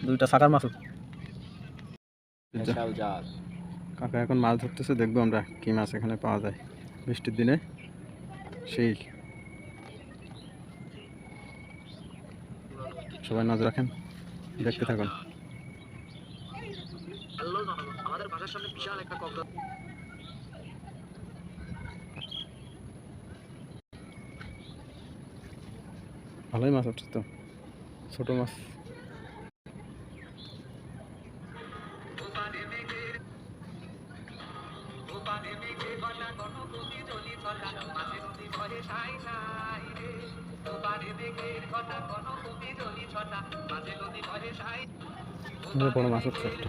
দুইটা সাকার মাছ। কাকা এখন মাছ ধরতেছে, দেখবো আমরা কি মাছ এখানে পাওয়া যায় বৃষ্টির দিনে। সেই সবাই নজর রাখেন, দেখতে থাকুন। আমাদের বাসার সামনে বিশাল একটা কক্সবাজার। ভালোই মাছ উঠছে তো, ছোট মাছ। বড় মাছ উঠছে একটা,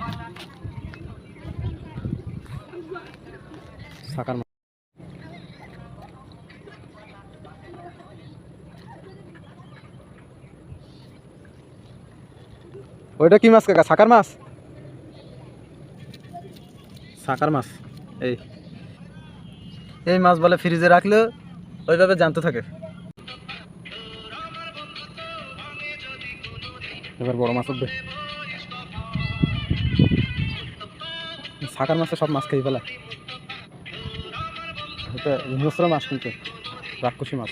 সাকার মাছ। ওইটা কি মাছ কাকা? সাকার মাছ? সাকার মাছ। এই এই মাছ বলে ফ্রিজে রাখলেও ওইভাবে জ্যান্ত থাকে। এবার বড় মাছ উঠবে। সাকার মাছে সব মাছ খেয়ে ফেলা, এটা হিংস্র মাছ কিন্তু, রাক্ষসী মাছ।